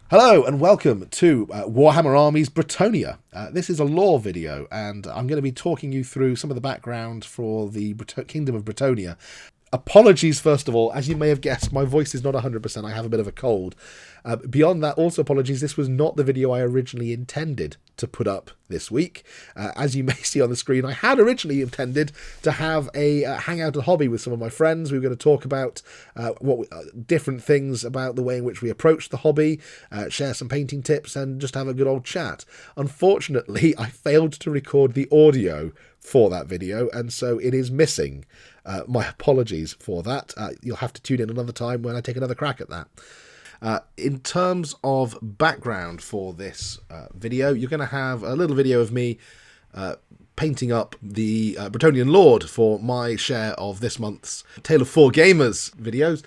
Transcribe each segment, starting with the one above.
Hello and welcome to Warhammer Armies Bretonnia. This is a lore video and I'm going to be talking you through some of the background for the Kingdom of Bretonnia. Apologies first of all, as you may have guessed, my voice is not 100%, I have a bit of a cold. Beyond that, also apologies, this was not the video I originally intended to put up this week. As you may see on the screen, I had originally intended to have a hangout and hobby with some of my friends. We were going to talk about different things about the way in which we approach the hobby, share some painting tips and just have a good old chat. Unfortunately, I failed to record the audio for that video and so it is missing. My apologies for that. You'll have to tune in another time when I take another crack at that. In terms of background for this video, you're going to have a little video of me painting up the Bretonnia Lore for my share of this month's Tale of Four Gamers videos.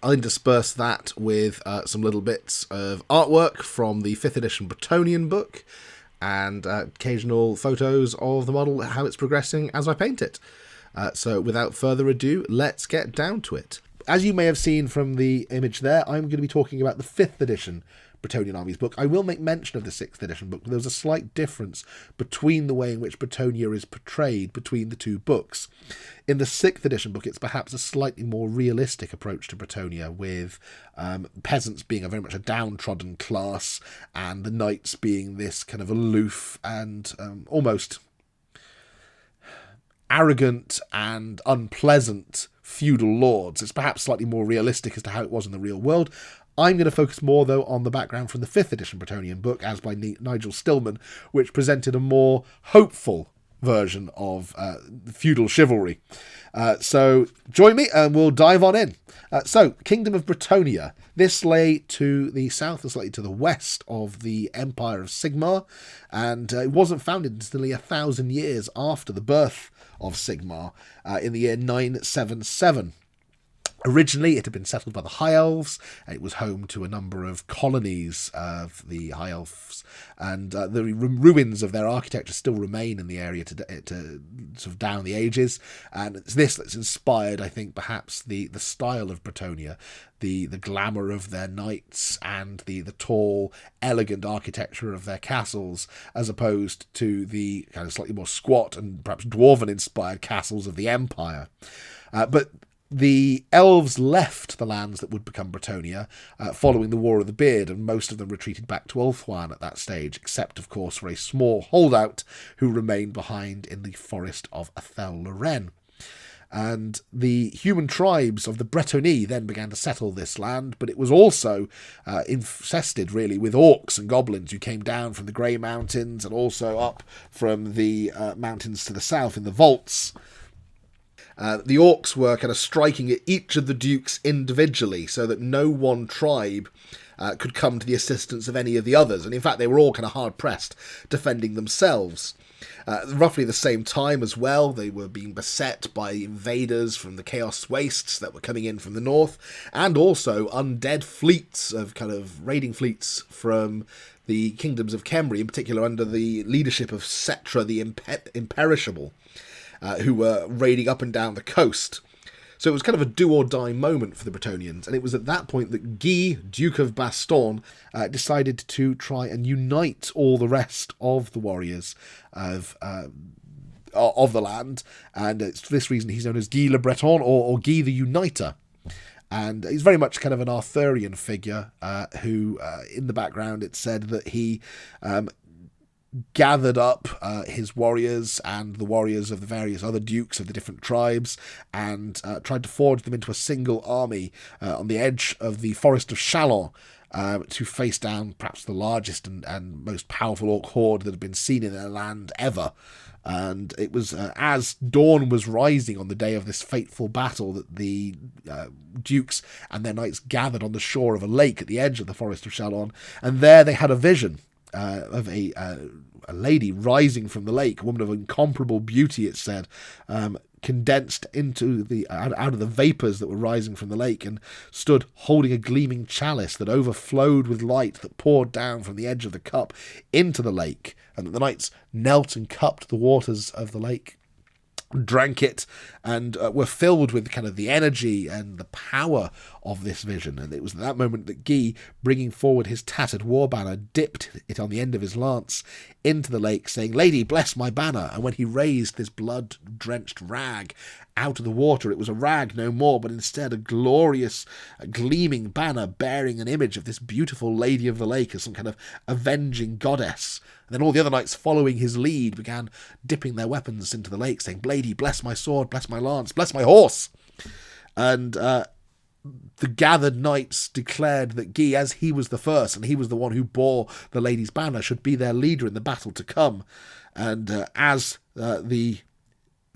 I'll intersperse that with some little bits of artwork from the 5th edition Bretonnian book and occasional photos of the model, how it's progressing as I paint it. So without further ado, let's get down to it. As you may have seen from the image there, I'm going to be talking about the 5th edition Bretonnian Armies book. I will make mention of the 6th edition book, but there's a slight difference between the way in which Bretonnia is portrayed between the two books. In the 6th edition book, it's perhaps a slightly more realistic approach to Bretonnia, with peasants being very much a downtrodden class, and the knights being this kind of aloof and almost arrogant and unpleasant feudal lords. It's perhaps slightly more realistic as to how it was in the real world. I'm going to focus more, though, on the background from the 5th edition Bretonnian book, as by Nigel Stillman, which presented a more hopeful version of feudal chivalry. So join me and we'll dive on in. So, Kingdom of Bretonnia. This lay to the south and slightly to the west of the Empire of Sigmar, and it wasn't founded until nearly 1,000 years after the birth of Sigmar in the year 977. Originally, it had been settled by the High Elves. It was home to a number of colonies of the High Elves, and the ruins of their architecture still remain in the area to sort of down the ages. And it's this that's inspired, I think, perhaps the style of Bretonnia, the glamour of their knights and the tall, elegant architecture of their castles, as opposed to the kind of slightly more squat and perhaps dwarven-inspired castles of the Empire. But the elves left the lands that would become Bretonnia following the War of the Beard, and most of them retreated back to Ulthuan at that stage, except, of course, for a small holdout who remained behind in the forest of Athel-Loren. And the human tribes of the Bretonnie then began to settle this land, but it was also infested, really, with orcs and goblins who came down from the Grey Mountains and also up from the mountains to the south in the Vaults. The orcs were kind of striking at each of the dukes individually so that no one tribe could come to the assistance of any of the others. And in fact, they were all kind of hard-pressed defending themselves. Roughly the same time as well, they were being beset by invaders from the Chaos Wastes that were coming in from the north, and also undead fleets of kind of raiding fleets from the kingdoms of Khemri, in particular under the leadership of Setra the Imperishable, who were raiding up and down the coast. So it was kind of a do-or-die moment for the Bretonnians, and it was at that point that Guy, Duke of Baston, decided to try and unite all the rest of the warriors of the land, and it's for this reason he's known as Guy le Breton, or Guy the Uniter. And he's very much kind of an Arthurian figure who, in the background, it said that he gathered up his warriors and the warriors of the various other dukes of the different tribes and tried to forge them into a single army on the edge of the forest of Chalon to face down perhaps the largest and most powerful orc horde that had been seen in their land ever. And it was as dawn was rising on the day of this fateful battle that the dukes and their knights gathered on the shore of a lake at the edge of the forest of Chalon, and there they had a vision of a lady rising from the lake, a woman of incomparable beauty, it said, condensed into out of the vapours that were rising from the lake, and stood holding a gleaming chalice that overflowed with light that poured down from the edge of the cup into the lake, and the knights knelt and cupped the waters of the lake, drank it, and were filled with kind of the energy and the power of this vision. And it was at that moment that Guy, bringing forward his tattered war banner, dipped it on the end of his lance into the lake, saying, "Lady, bless my banner." And when he raised this blood-drenched rag out of the water, it was a rag no more, but instead a glorious, gleaming banner bearing an image of this beautiful Lady of the Lake as some kind of avenging goddess. And then all the other knights, following his lead, began dipping their weapons into the lake, saying, "Lady, bless my sword, bless my lance, bless my horse." And the gathered knights declared that Guy, as he was the first, and he was the one who bore the lady's banner, should be their leader in the battle to come. And as the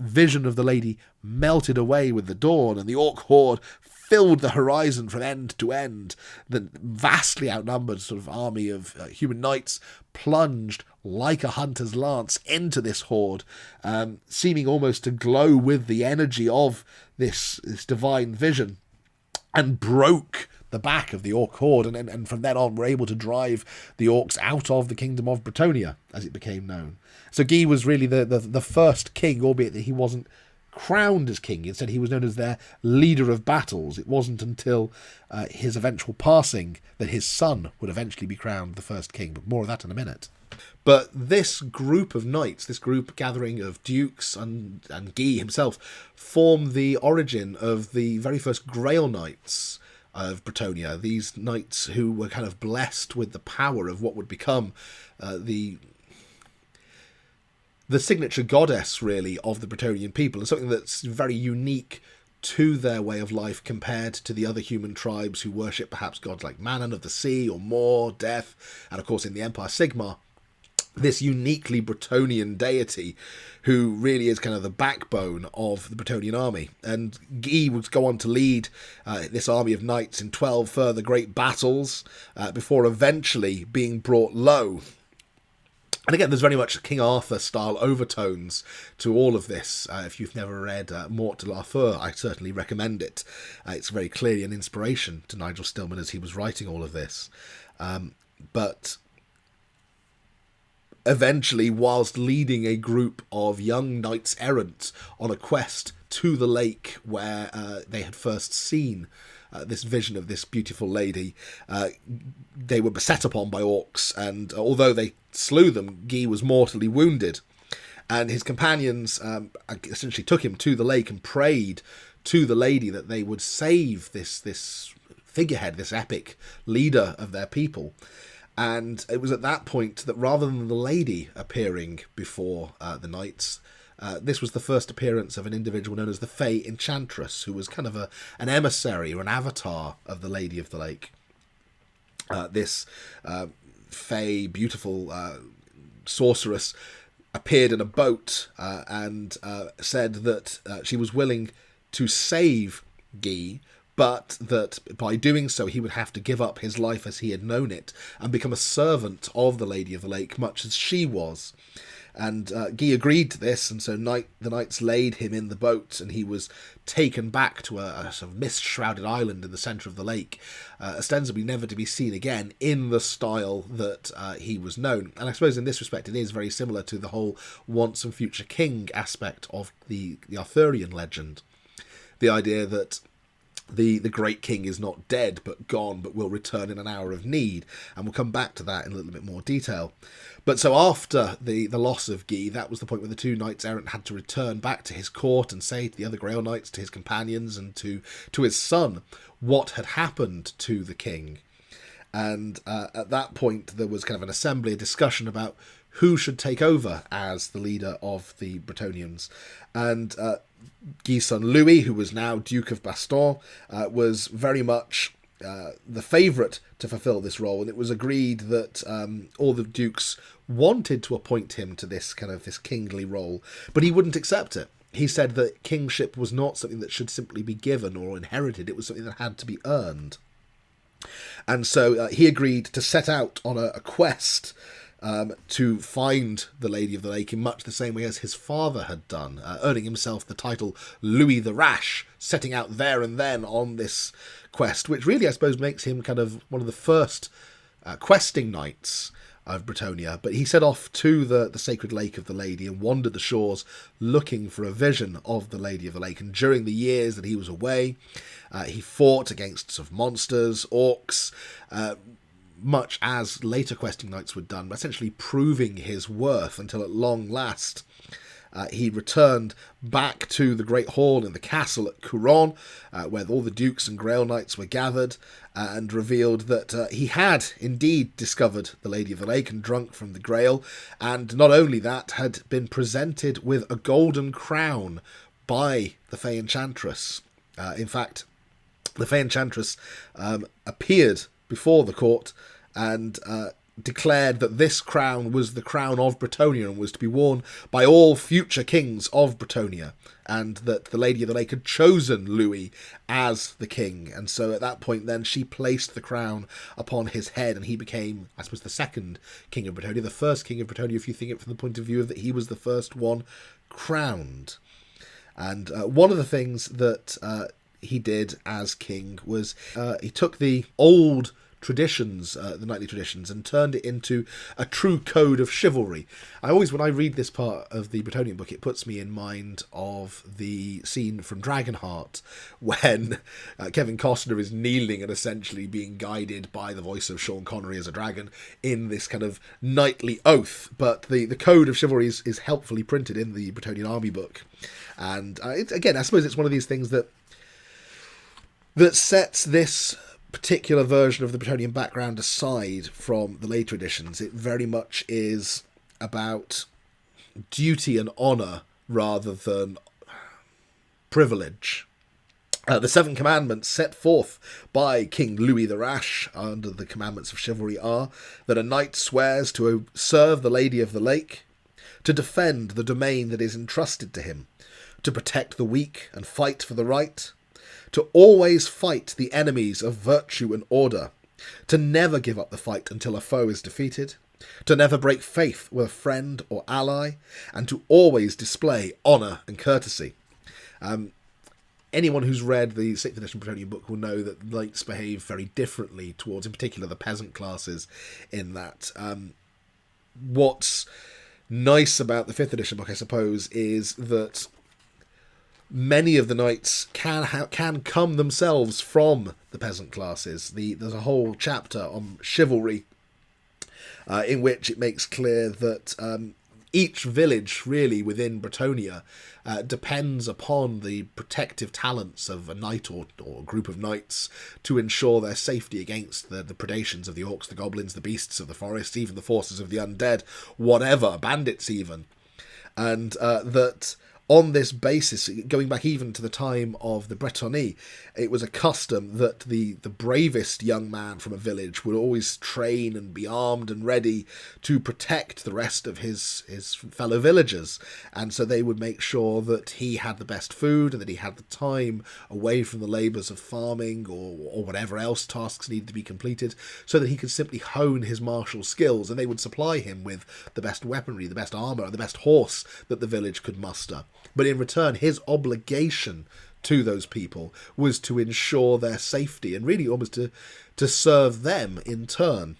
vision of the lady melted away with the dawn, and the orc horde filled the horizon from end to end, the vastly outnumbered sort of army of human knights plunged like a hunter's lance into this horde, seeming almost to glow with the energy of this divine vision, and broke the back of the orc horde, and from then on were able to drive the orcs out of the Kingdom of Bretonnia, as it became known. So Guy was really the first king, albeit that he wasn't crowned as king. Instead, he was known as their leader of battles. It wasn't until his eventual passing that his son would eventually be crowned the first king, but more of that in a minute. But this group of knights, this group gathering of dukes and Guy himself, form the origin of the very first Grail Knights of Bretonnia. These knights who were kind of blessed with the power of what would become the signature goddess, really, of the Bretonnian people, and something that's very unique to their way of life compared to the other human tribes who worship perhaps gods like Manon of the sea, or Mor, death, and of course in the Empire Sigmar, this uniquely Bretonnian deity who really is kind of the backbone of the Bretonnian army. And Guy would go on to lead this army of knights in 12 further great battles before eventually being brought low. And again, there's very much King Arthur-style overtones to all of this. If you've never read Mort de l'Arthur, I certainly recommend it. It's very clearly an inspiration to Nigel Stillman as he was writing all of this. But eventually, whilst leading a group of young knights errant on a quest to the lake where they had first seen this vision of this beautiful lady, they were beset upon by orcs, and although they slew them, Guy was mortally wounded, and his companions essentially took him to the lake and prayed to the lady that they would save this figurehead, this epic leader of their people. And it was at that point that rather than the lady appearing before the knights, this was the first appearance of an individual known as the Fey Enchantress, who was kind of an emissary or an avatar of the Lady of the Lake. This Fey, beautiful sorceress, appeared in a boat and said that she was willing to save Guy, but that by doing so he would have to give up his life as he had known it and become a servant of the Lady of the Lake, much as she was. And Guy agreed to this, and so the knights laid him in the boat, and he was taken back to a sort of mist-shrouded island in the centre of the lake, ostensibly never to be seen again in the style that he was known. And I suppose in this respect it is very similar to the whole once and future king aspect of the Arthurian legend. The idea that the great king is not dead but gone, but will return in an hour of need, and we'll come back to that in a little bit more detail. But so after the loss of Guy, that was the point where the two knights errant had to return back to his court and say to the other Grail Knights, to his companions, and to his son what had happened to the king. And at that point there was kind of an assembly, a discussion about who should take over as the leader of the Bretonnians. And Guy's son Louis, who was now Duke of Baston, was very much the favourite to fulfil this role, and it was agreed that all the dukes wanted to appoint him to this kingly role, but he wouldn't accept it. He said that kingship was not something that should simply be given or inherited, it was something that had to be earned. And so he agreed to set out on a quest to find the Lady of the Lake in much the same way as his father had done, earning himself the title Louis the Rash, setting out there and then on this quest, which really, I suppose, makes him kind of one of the first questing knights of Bretonnia, but he set off to the sacred lake of the Lady and wandered the shores looking for a vision of the Lady of the Lake. And during the years that he was away, he fought against sort of monsters, orcs, much as later questing knights would done, essentially proving his worth until at long last he returned back to the Great Hall in the castle at Couronne, where all the dukes and Grail knights were gathered, and revealed that he had indeed discovered the Lady of the Lake and drunk from the Grail, and not only that, had been presented with a golden crown by the Fey Enchantress. In fact, the Fey Enchantress appeared before the court and declared that this crown was the crown of Bretonnia and was to be worn by all future kings of Bretonnia, and that the Lady of the Lake had chosen Louis as the king. And so at that point then she placed the crown upon his head, and he became, I suppose, the second king of Bretonnia, the first king of Bretonnia if you think it from the point of view of that he was the first one crowned. And one of the things that he did as king was he took the old traditions, the knightly traditions, and turned it into a true code of chivalry. When I read this part of the Bretonnian book, it puts me in mind of the scene from Dragonheart when Kevin Costner is kneeling and essentially being guided by the voice of Sean Connery as a dragon in this kind of knightly oath. But the code of chivalry is helpfully printed in the Bretonnian Army book. And again, I suppose it's one of these things that sets this particular version of the Bretonnian background aside from the later editions. It very much is about duty and honour rather than privilege. The Seven Commandments set forth by King Louis the Rash under the commandments of chivalry are that a knight swears to serve the Lady of the Lake, to defend the domain that is entrusted to him, to protect the weak and fight for the right, to always fight the enemies of virtue and order, to never give up the fight until a foe is defeated, to never break faith with a friend or ally, and to always display honour and courtesy. Anyone who's read the 6th edition Bretonnian book will know that knights behave very differently towards, in particular, the peasant classes in that. What's nice about the 5th edition book, I suppose, is that many of the knights can come themselves from the peasant classes. There's a whole chapter on chivalry in which it makes clear that each village really within Bretonnia depends upon the protective talents of a knight or a group of knights to ensure their safety against the predations of the orcs, the goblins, the beasts of the forest, even the forces of the undead, whatever, bandits even. And that on this basis, going back even to the time of the Bretonnie, it was a custom that the bravest young man from a village would always train and be armed and ready to protect the rest of his fellow villagers. And so they would make sure that he had the best food and that he had the time away from the labours of farming or whatever else tasks needed to be completed, so that he could simply hone his martial skills, and they would supply him with the best weaponry, the best armour, and the best horse that the village could muster. But in return, his obligation to those people was to ensure their safety and really almost to serve them in turn.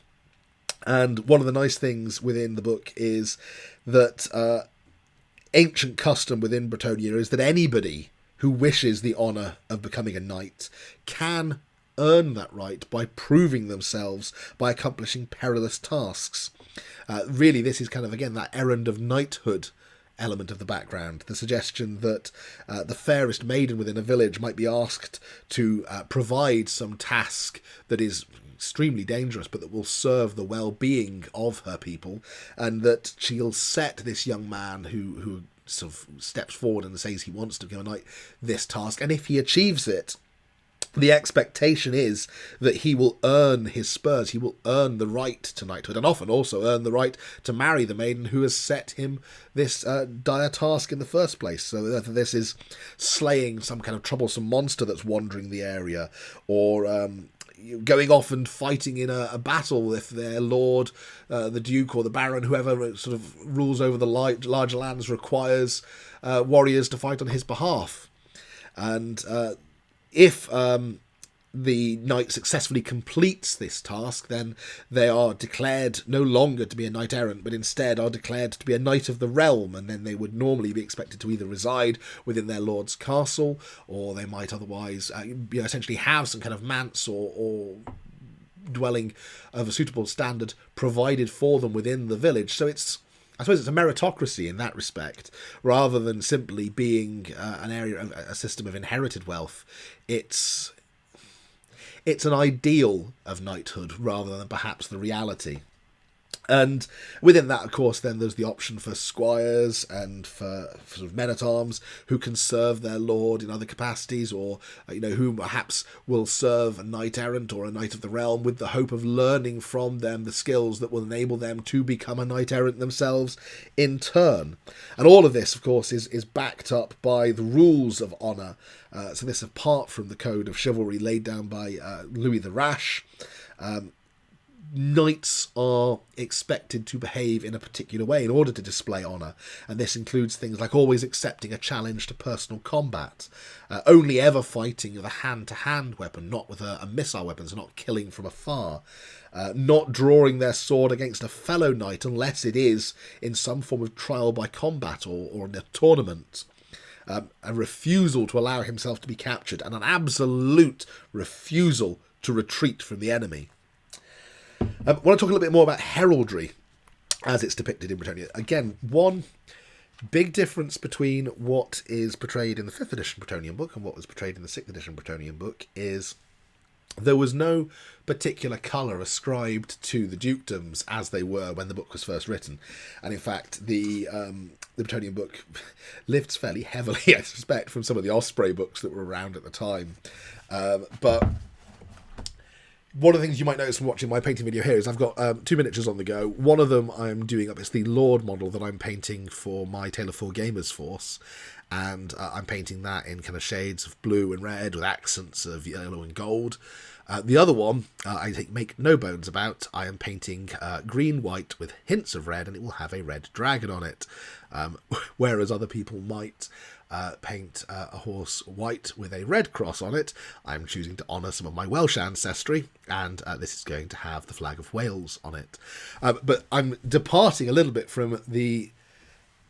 And one of the nice things within the book is that ancient custom within Bretonnia is that anybody who wishes the honour of becoming a knight can earn that right by proving themselves by accomplishing perilous tasks. Really, this is kind of, again, that errand of knighthood element of the background, the suggestion that the fairest maiden within a village might be asked to provide some task that is extremely dangerous but that will serve the well-being of her people, and that she'll set this young man who sort of steps forward and says he wants to become a knight this task, and if he achieves it, the expectation is that he will earn his spurs, he will earn the right to knighthood, and often also earn the right to marry the maiden who has set him this dire task in the first place. So whether this is slaying some kind of troublesome monster that's wandering the area, or going off and fighting in a battle if their lord, the duke or the baron, whoever sort of rules over the larger lands, requires warriors to fight on his behalf. And if the knight successfully completes this task, then they are declared no longer to be a knight errant, but instead are declared to be a knight of the realm, and then they would normally be expected to either reside within their lord's castle, or they might otherwise essentially have some kind of manse or dwelling of a suitable standard provided for them within the village. So I suppose it's a meritocracy in that respect, rather than simply being an area of a system of inherited wealth. It's an ideal of knighthood rather than perhaps the reality. And within that, of course, then there's the option for squires and for sort of men-at-arms who can serve their lord in other capacities, or who perhaps will serve a knight-errant or a knight of the realm with the hope of learning from them the skills that will enable them to become a knight-errant themselves in turn. And all of this, of course, is backed up by the rules of honour. So this, apart from the code of chivalry laid down by Louis the Rash, knights are expected to behave in a particular way in order to display honour, and this includes things like always accepting a challenge to personal combat, only ever fighting with a hand-to-hand weapon, not with a missile weapon, so not killing from afar, not drawing their sword against a fellow knight unless it is in some form of trial by combat or in a tournament. A refusal to allow himself to be captured, and an absolute refusal to retreat from the enemy. I want to talk a little bit more about heraldry as it's depicted in Bretonnia. Again, one big difference between what is portrayed in the 5th edition Bretonnian book and what was portrayed in the 6th edition Bretonnian book is there was no particular colour ascribed to the dukedoms as they were when the book was first written. And in fact, the Bretonnian book lifts fairly heavily, I suspect, from some of the Osprey books that were around at the time. But one of the things you might notice from watching my painting video here is I've got 2 miniatures on the go. One of them I'm doing up. It's the Lord model that I'm painting for my Tale of Four Gamers force. And I'm painting that in kind of shades of blue and red with accents of yellow and gold. The other one, I think, make no bones about. I am painting green-white with hints of red, and it will have a red dragon on it. Whereas other people might paint a horse white with a red cross on it, I'm choosing to honour some of my Welsh ancestry, and this is going to have the flag of Wales on it. But I'm departing a little bit from the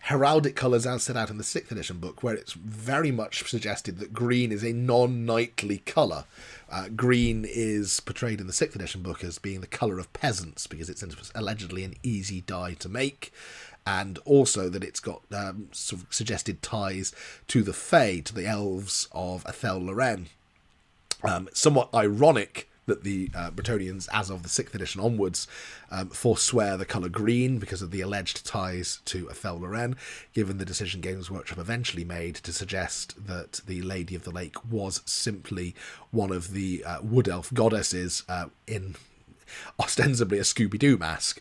heraldic colours as set out in the 6th edition book, where it's very much suggested that green is a non-knightly colour. Green is portrayed in the 6th edition book as being the colour of peasants, because it's allegedly an easy dye to make, and also that it's got sort of suggested ties to the Fae, to the elves of Athel Loren. Somewhat ironic that the Bretonians, as of the 6th edition onwards, forswear the colour green because of the alleged ties to Athel Loren, given the decision Games Workshop eventually made to suggest that the Lady of the Lake was simply one of the wood elf goddesses in ostensibly a Scooby-Doo mask.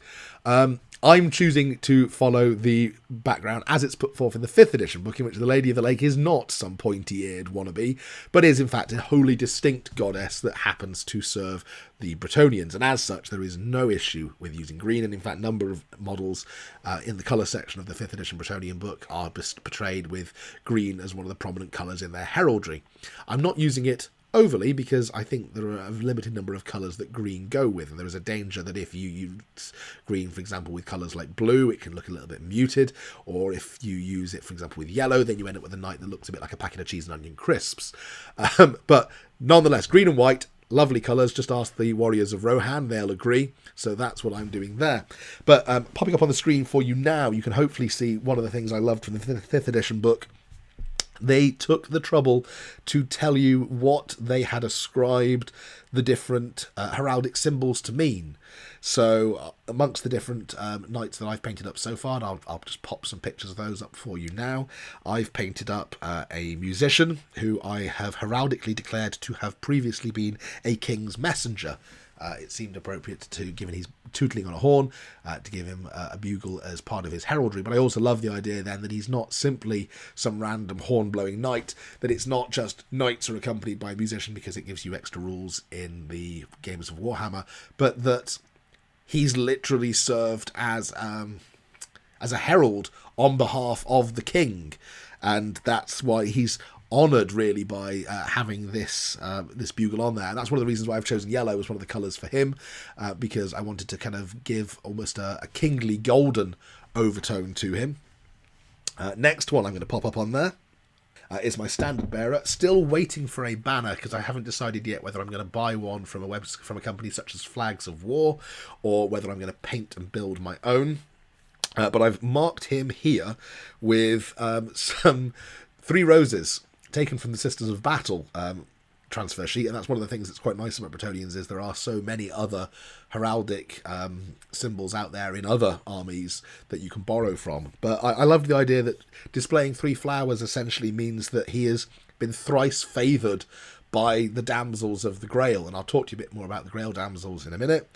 I'm choosing to follow the background as it's put forth in the 5th edition book, in which the Lady of the Lake is not some pointy-eared wannabe, but is in fact a wholly distinct goddess that happens to serve the Bretonians, and as such there is no issue with using green, and in fact a number of models in the colour section of the 5th edition Bretonian book are portrayed with green as one of the prominent colours in their heraldry. I'm not using it overly, because I think there are a limited number of colours that green go with, and there is a danger that if you use green, for example, with colours like blue, it can look a little bit muted, or if you use it, for example, with yellow, then you end up with a knight that looks a bit like a packet of cheese and onion crisps. But nonetheless, green and white, lovely colours. Just ask the Warriors of Rohan, they'll agree. So that's what I'm doing there. But popping up on the screen for you now, you can hopefully see one of the things I loved from the 5th edition book. They took the trouble to tell you what they had ascribed the different heraldic symbols to mean. So amongst the different knights that I've painted up so far, and I'll just pop some pictures of those up for you now. I've painted up a musician who I have heraldically declared to have previously been a king's messenger. It seemed appropriate to, given he's tootling on a horn, to give him a bugle as part of his heraldry. But I also love the idea then that he's not simply some random horn-blowing knight, that it's not just knights are accompanied by a musician because it gives you extra rules in the games of Warhammer, but that he's literally served as a herald on behalf of the king. And that's why he's honoured really by having this this bugle on there. And that's one of the reasons why I've chosen yellow as one of the colours for him, because I wanted to kind of give almost a kingly golden overtone to him. Next one I'm going to pop up on there is my standard bearer. Still waiting for a banner because I haven't decided yet whether I'm going to buy one from a company such as Flags of War, or whether I'm going to paint and build my own. But I've marked him here with some 3 roses taken from the Sisters of Battle transfer sheet, and that's one of the things that's quite nice about Bretonians is there are so many other heraldic symbols out there in other armies that you can borrow from. But I loved the idea that displaying 3 flowers essentially means that he has been thrice favoured by the damsels of the Grail, and I'll talk to you a bit more about the Grail damsels in a minute.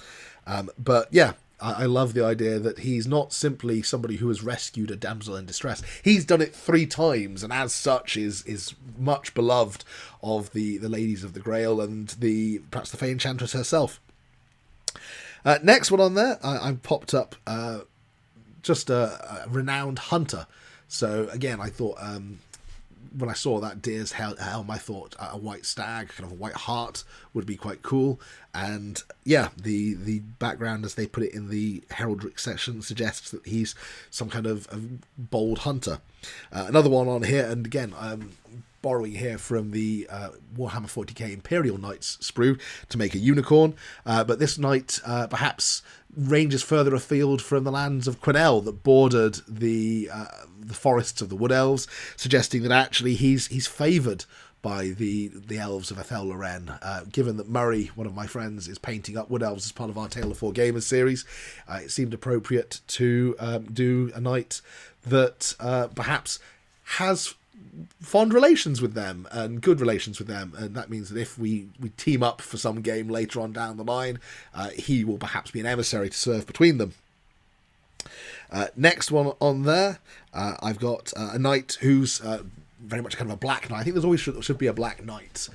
But yeah, I love the idea that he's not simply somebody who has rescued a damsel in distress. He's done it 3 times, and as such is much beloved of the ladies of the Grail and perhaps the Fey Enchantress herself. Next one on there, I've popped up just a renowned hunter. So again, I thought when I saw that deer's helm, I thought a white stag, kind of a white hart, would be quite cool. And yeah, the background, as they put it in the heraldric section, suggests that he's some kind of bold hunter. Another one on here, and again, borrowing here from the Warhammer 40k Imperial Knights sprue to make a unicorn, but this knight perhaps ranges further afield from the lands of Quenelle that bordered the forests of the Wood Elves, suggesting that actually he's favoured by the elves of Ethel Loren. Given that Murray, one of my friends, is painting up Wood Elves as part of our Tale of Four Gamers series, it seemed appropriate to do a knight that perhaps has fond relations with them and good relations with them, and that means that if we team up for some game later on down the line, he will perhaps be an emissary to serve between them. Next one on there, I've got a knight who's very much kind of a black knight. I think there's always should be a black knight.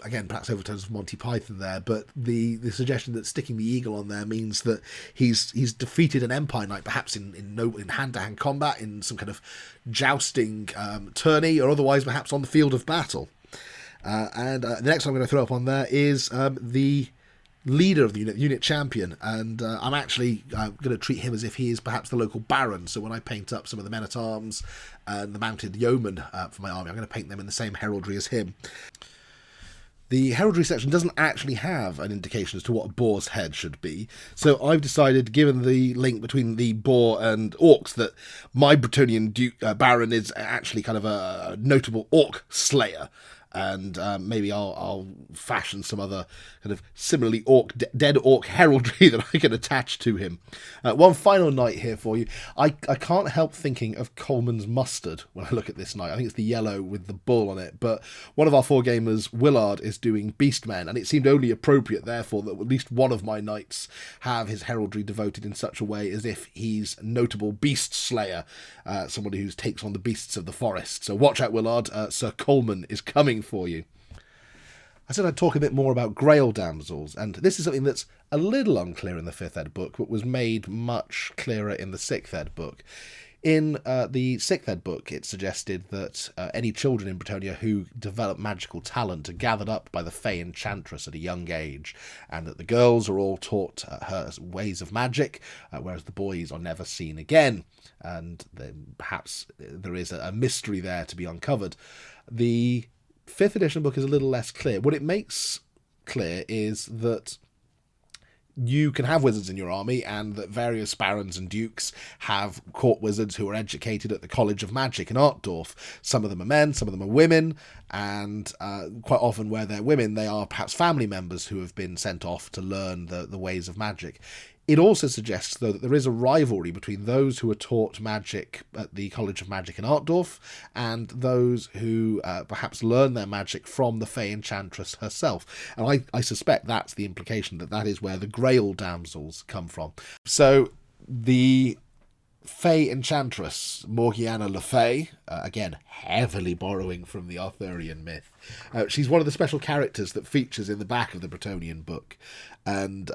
Again, perhaps overtones of Monty Python there, but the suggestion that sticking the eagle on there means that he's defeated an Empire Knight, perhaps in hand-to-hand combat, in some kind of jousting tourney, or otherwise perhaps on the field of battle. And the next one I'm going to throw up on there is the leader of the unit champion, and I'm actually going to treat him as if he is perhaps the local baron. So when I paint up some of the men-at-arms and the mounted yeomen for my army, I'm going to paint them in the same heraldry as him. The heraldry section doesn't actually have an indication as to what a boar's head should be, so I've decided, given the link between the boar and orcs, that my Bretonnian baron is actually kind of a notable orc slayer. And maybe I'll fashion some other kind of similarly dead orc heraldry that I can attach to him. One final knight here for you. I can't help thinking of Coleman's mustard when I look at this knight. I think it's the yellow with the bull on it. But one of our 4Gamers, Willard, is doing Beastmen, and it seemed only appropriate, therefore, that at least one of my knights have his heraldry devoted in such a way as if he's a notable beast slayer, somebody who takes on the beasts of the forest. So watch out, Willard. Sir Coleman is coming for you. I said I'd talk a bit more about Grail damsels, and this is something that's a little unclear in the 5th ed book, but was made much clearer in the 6th ed book. In the 6th ed book, it suggested that any children in Bretonnia who develop magical talent are gathered up by the Fey Enchantress at a young age, and that the girls are all taught her ways of magic, whereas the boys are never seen again. And then perhaps there is a mystery there to be uncovered. The 5th edition book is a little less clear. What it makes clear is that you can have wizards in your army, and that various barons and dukes have court wizards who are educated at the College of Magic in Altdorf. Some of them are men, some of them are women, and quite often where they're women, they are perhaps family members who have been sent off to learn the ways of magic. It also suggests, though, that there is a rivalry between those who are taught magic at the College of Magic in Altdorf and those who perhaps learn their magic from the Fey Enchantress herself. And I suspect that's the implication, that is where the Grail damsels come from. So the Fey Enchantress, Morgiana Le Fay, again, heavily borrowing from the Arthurian myth. She's one of the special characters that features in the back of the Bretonnian book. And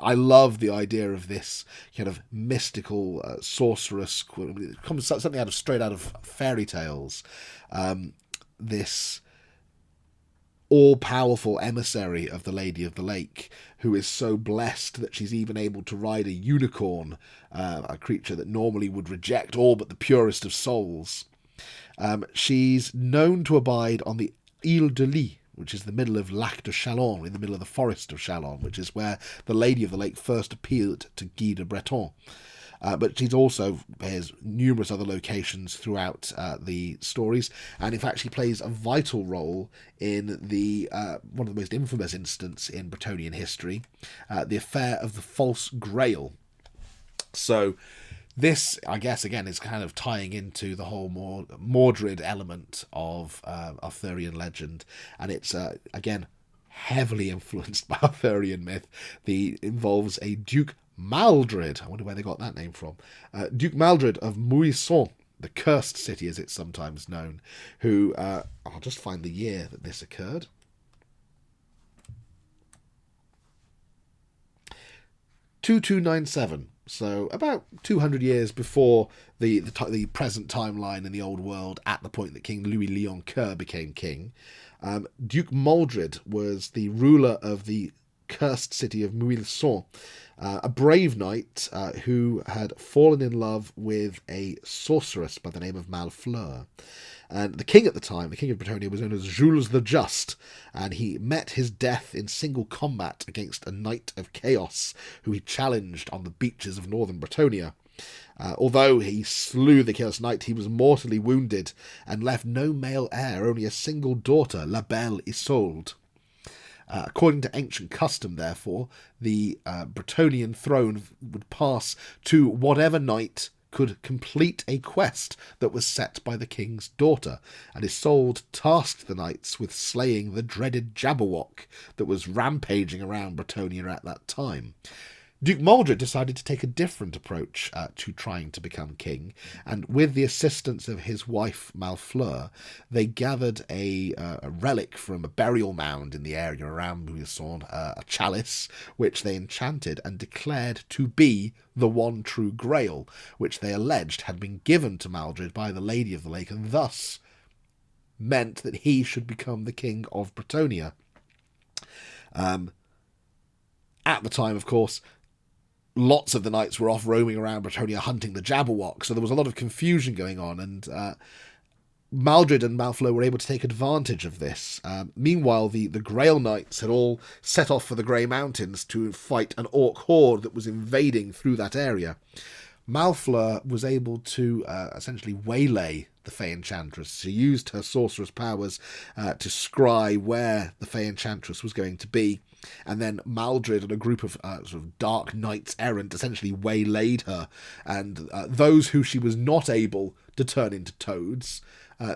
I love the idea of this kind of mystical sorceress. It comes something straight out of fairy tales. This all-powerful emissary of the Lady of the Lake, who is so blessed that she's even able to ride a unicorn, a creature that normally would reject all but the purest of souls. She's known to abide on the Ile de Lis, which is the middle of Lac de Chalon, in the middle of the forest of Chalon, which is where the Lady of the Lake first appeared to Guy de Breton. But she's also has numerous other locations throughout the stories, and in fact she plays a vital role in the one of the most infamous incidents in Bretonian history, the affair of the False Grail. So this, I guess, again, is kind of tying into the whole Mordred element of Arthurian legend, and it's, again, heavily influenced by Arthurian myth. Involves a Duke Maldred. I wonder where they got that name from. Duke Maldred of Mouisson, the cursed city as it's sometimes known, who, I'll just find the year that this occurred. 2297. So about 200 years before the present timeline in the old world, at the point that King Louis Leoncoeur became king, Duke Maldred was the ruler of the cursed city of Mouilson, a brave knight who had fallen in love with a sorceress by the name of Malfleur. And the king at the time, the king of Bretonnia, was known as Jules the Just, and he met his death in single combat against a knight of chaos who he challenged on the beaches of northern Bretonnia. Although he slew the Chaos Knight, he was mortally wounded and left no male heir, only a single daughter, La Belle Isolde. According to ancient custom, therefore, the Bretonian throne would pass to whatever knight could complete a quest that was set by the king's daughter, and Isolde tasked the knights with slaying the dreaded Jabberwock that was rampaging around Bretonnia at that time. Duke Maldred decided to take a different approach to trying to become king, and with the assistance of his wife Malfleur, they gathered a relic from a burial mound in the area around Mouilson, a chalice, which they enchanted and declared to be the one true Grail, which they alleged had been given to Maldred by the Lady of the Lake, and thus meant that he should become the king of Bretonnia. At the time, of course, lots of the knights were off roaming around Bretonnia hunting the Jabberwock, so there was a lot of confusion going on, and Maldred and Malfleur were able to take advantage of this. Meanwhile, the Grail Knights had all set off for the Grey Mountains to fight an orc horde that was invading through that area. Malfleur was able to essentially waylay the Fey Enchantress. She used her sorceress powers to scry where the Fey Enchantress was going to be, and then Maldred and a group of sort of dark knights errant essentially waylaid her, and those who she was not able to turn into toads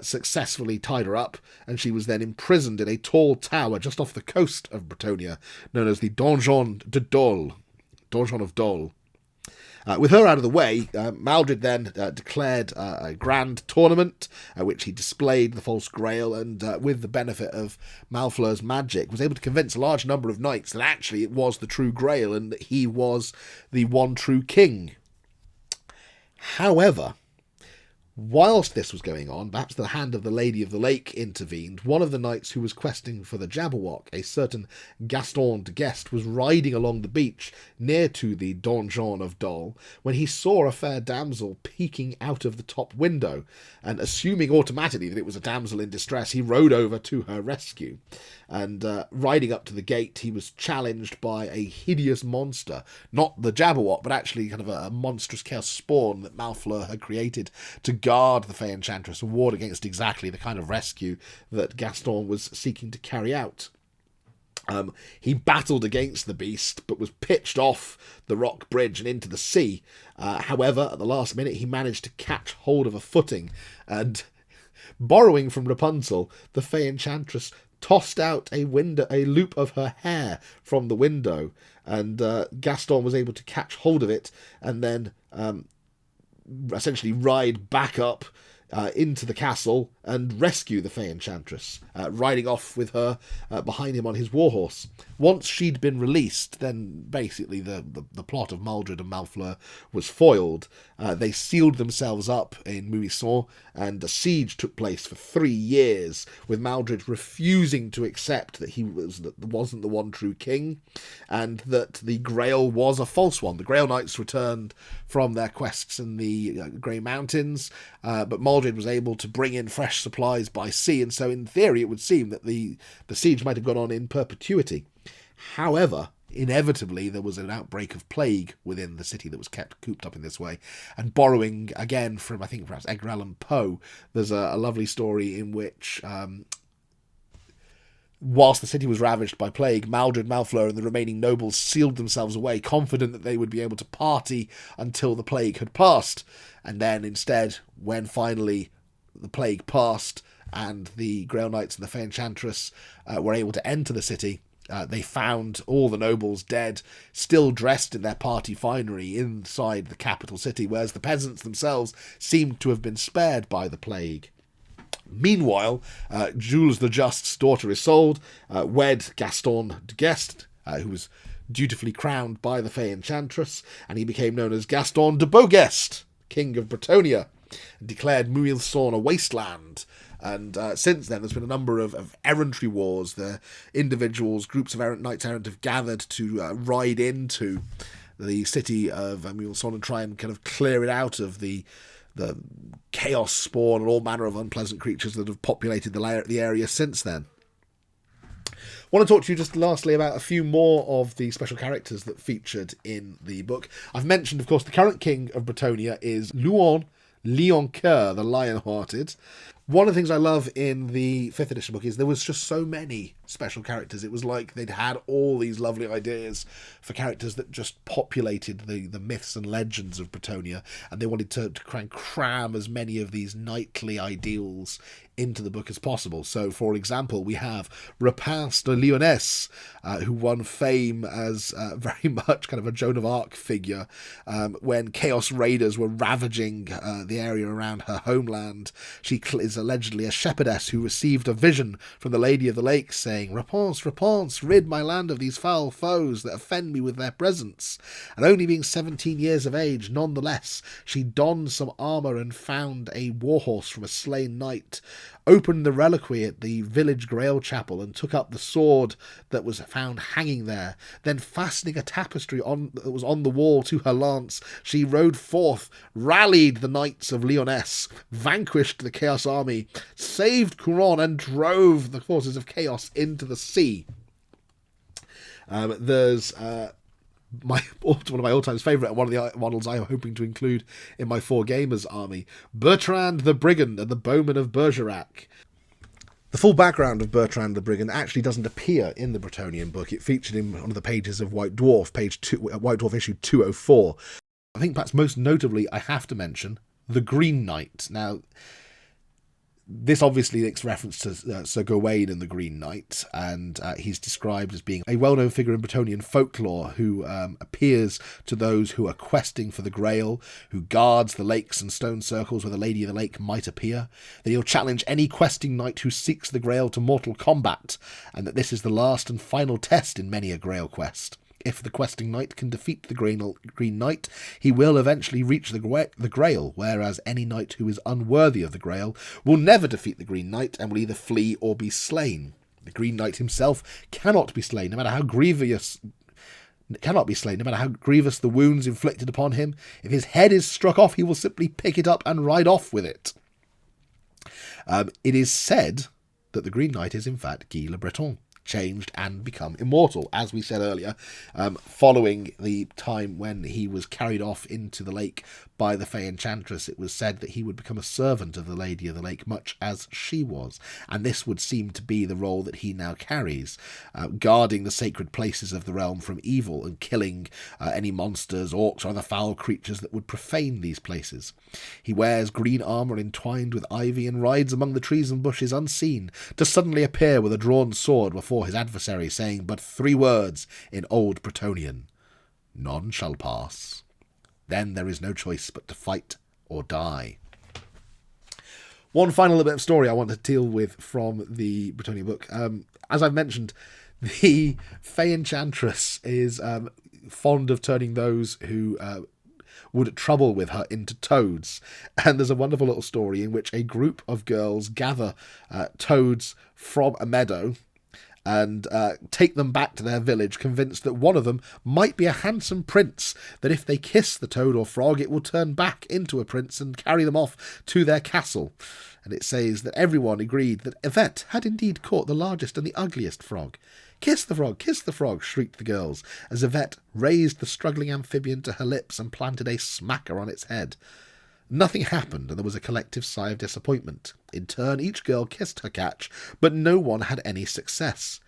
successfully tied her up, and she was then imprisoned in a tall tower just off the coast of Bretonnia, known as the Donjon of Dol. With her out of the way, Maldred then declared a grand tournament, which he displayed the False Grail, and with the benefit of Malfleur's magic, was able to convince a large number of knights that actually it was the true Grail, and that he was the one true king. However, whilst this was going on, perhaps the hand of the Lady of the Lake intervened. One of the knights who was questing for the Jabberwock, a certain Gaston de Guest, was riding along the beach near to the Donjon of Dol when he saw a fair damsel peeking out of the top window, and assuming automatically that it was a damsel in distress, he rode over to her rescue. And riding up to the gate, he was challenged by a hideous monster, not the Jabberwock, but actually kind of a monstrous chaos spawn that Malfleur had created to guard the Fey Enchantress and ward against exactly the kind of rescue that Gaston was seeking to carry out. He battled against the beast, but was pitched off the rock bridge and into the sea. However, at the last minute, he managed to catch hold of a footing, and borrowing from Rapunzel, the Fey Enchantress tossed out a loop of her hair from the window, and Gaston was able to catch hold of it and then essentially ride back up into the castle and rescue the Fey Enchantress, riding off with her behind him on his warhorse. Once she'd been released, then basically the plot of Maldred and Malfleur was foiled. They sealed themselves up in Mouisson, and a siege took place for 3 years, with Maldred refusing to accept that he wasn't the one true king, and that the Grail was a false one. The Grail Knights returned from their quests in the Grey Mountains, but Maldred was able to bring in fresh supplies by sea, and so in theory it would seem that the siege might have gone on in perpetuity. However, inevitably there was an outbreak of plague within the city that was kept cooped up in this way, and borrowing again from, I think, perhaps Edgar Allan Poe, there's a lovely story in which whilst the city was ravaged by plague, Maldred, Malfleur and the remaining nobles sealed themselves away, confident that they would be able to party until the plague had passed. And then instead, when finally the plague passed and the Grail Knights and the Fey Enchantress were able to enter the city, they found all the nobles dead, still dressed in their party finery inside the capital city, whereas the peasants themselves seemed to have been spared by the plague. Meanwhile, Jules the Just's daughter Isolde wed Gaston de Guest, who was dutifully crowned by the Fey Enchantress, and he became known as Gaston de Beauguest, King of Bretonnia, and declared Mouilson a wasteland. And since then, there's been a number of errantry wars. The individuals, groups of knights errant have gathered to ride into the city of Mouilson and try and kind of clear it out of the chaos spawn and all manner of unpleasant creatures that have populated the area since then. I want to talk to you just lastly about a few more of the special characters that featured in the book. I've mentioned, of course, the current king of Bretonnia is Louon Lioncoeur, the Lion-Hearted. One of the things I love in the 5th edition book is there was just so many special characters. It was like they'd had all these lovely ideas for characters that just populated the myths and legends of Bretonnia, and they wanted to try and cram as many of these knightly ideals into the book as possible. So, for example, we have Rapace de Lyonesse, who won fame as very much kind of a Joan of Arc figure when Chaos Raiders were ravaging the area around her homeland. She is allegedly a shepherdess who received a vision from the Lady of the Lake saying, "Rapace, Rapace, rid my land of these foul foes that offend me with their presence." And only being 17 years of age, nonetheless, she donned some armour and found a warhorse from a slain knight, opened the reliquary at the village Grail Chapel and took up the sword that was found hanging there. Then, fastening a tapestry that was on the wall to her lance, she rode forth, rallied the knights of Lyonesse, vanquished the Chaos army, saved Couronne, and drove the forces of Chaos into the sea. There's one of my all-time favourite, and one of the models I'm hoping to include in my 4Gamers army, Bertrand the Brigand and the Bowman of Bergerac. The full background of Bertrand the Brigand actually doesn't appear in the Bretonnian book. It featured in one of the pages of White Dwarf, White Dwarf issue 204. I think perhaps most notably I have to mention the Green Knight. Now, this obviously makes reference to Sir Gawain and the Green Knight, and he's described as being a well-known figure in Bretonnian folklore who appears to those who are questing for the Grail, who guards the lakes and stone circles where the Lady of the Lake might appear, that he'll challenge any questing knight who seeks the Grail to mortal combat, and that this is the last and final test in many a Grail quest. If the questing knight can defeat the Green Knight, he will eventually reach the Grail, whereas any knight who is unworthy of the Grail will never defeat the Green Knight and will either flee or be slain. The Green Knight himself cannot be slain, no matter how grievous the wounds inflicted upon him. If his head is struck off, he will simply pick it up and ride off with it. It is said that the Green Knight is in fact Guy le Breton, changed and become immortal, as we said earlier, following the time when he was carried off into the lake by the Fey Enchantress. It was said that he would become a servant of the Lady of the Lake, much as she was, and this would seem to be the role that he now carries, guarding the sacred places of the realm from evil and killing any monsters, orcs, or other foul creatures that would profane these places. He wears green armour entwined with ivy and rides among the trees and bushes unseen, to suddenly appear with a drawn sword before his adversary, saying but 3 words in old Bretonnian: "None shall pass." Then there is no choice but to fight or die. One final little bit of story I want to deal with from the Bretonnia book. As I've mentioned, the Fey Enchantress is fond of turning those who would trouble with her into toads. And there's a wonderful little story in which a group of girls gather toads from a meadow and take them back to their village, convinced that one of them might be a handsome prince, that if they kiss the toad or frog, it will turn back into a prince and carry them off to their castle. And it says that everyone agreed that Yvette had indeed caught the largest and the ugliest frog. Kiss the frog, shrieked the girls, as Yvette raised the struggling amphibian to her lips and planted a smacker on its head. Nothing happened, and there was a collective sigh of disappointment. In turn, each girl kissed her catch, but no one had any success.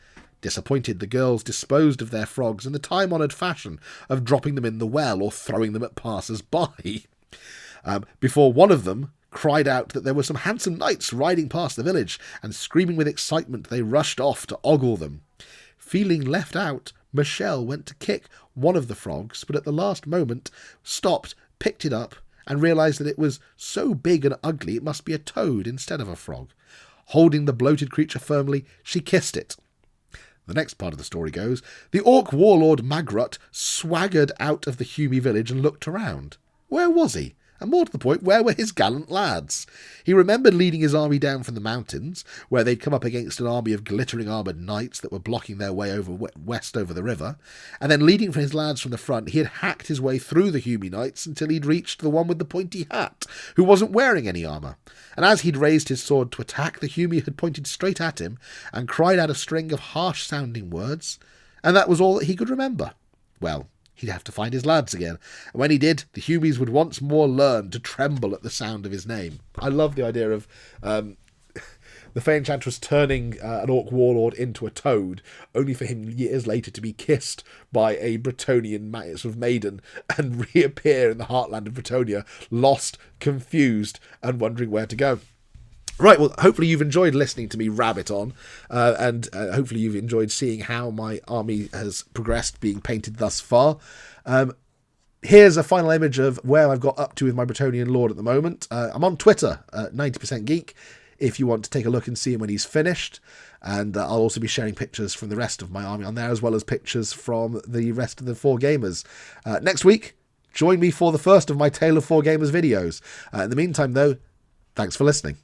Disappointed, the girls disposed of their frogs in the time-honoured fashion of dropping them in the well or throwing them at passers-by. Before one of them cried out that there were some handsome knights riding past the village, and screaming with excitement, they rushed off to ogle them. Feeling left out, Michelle went to kick one of the frogs, but at the last moment stopped, picked it up, and realised that it was so big and ugly it must be a toad instead of a frog. Holding the bloated creature firmly, she kissed it. The next part of the story goes, the orc warlord Magrut swaggered out of the Humie village and looked around. Where was he? And more to the point, where were his gallant lads? He remembered leading his army down from the mountains, where they'd come up against an army of glittering armoured knights that were blocking their way west over the river, and then leading his lads from the front, he had hacked his way through the Humie knights until he'd reached the one with the pointy hat, who wasn't wearing any armour. And as he'd raised his sword to attack, the Humie had pointed straight at him and cried out a string of harsh-sounding words, and that was all that he could remember. Well, he'd have to find his lads again, and when he did, the Humies would once more learn to tremble at the sound of his name. I love the idea of the Fey Enchantress turning an orc warlord into a toad, only for him years later to be kissed by a Bretonian sort of maiden and reappear in the heartland of Bretonnia, lost, confused, and wondering where to go. Right, well, hopefully you've enjoyed listening to me rabbit on, and hopefully you've enjoyed seeing how my army has progressed, being painted thus far. Here's a final image of where I've got up to with my Bretonnian Lord at the moment. I'm on Twitter, 90% Geek, if you want to take a look and see him when he's finished. And I'll also be sharing pictures from the rest of my army on there, as well as pictures from the rest of the 4Gamers. Next week, join me for the first of my Tale of 4Gamers videos. In the meantime, though, thanks for listening.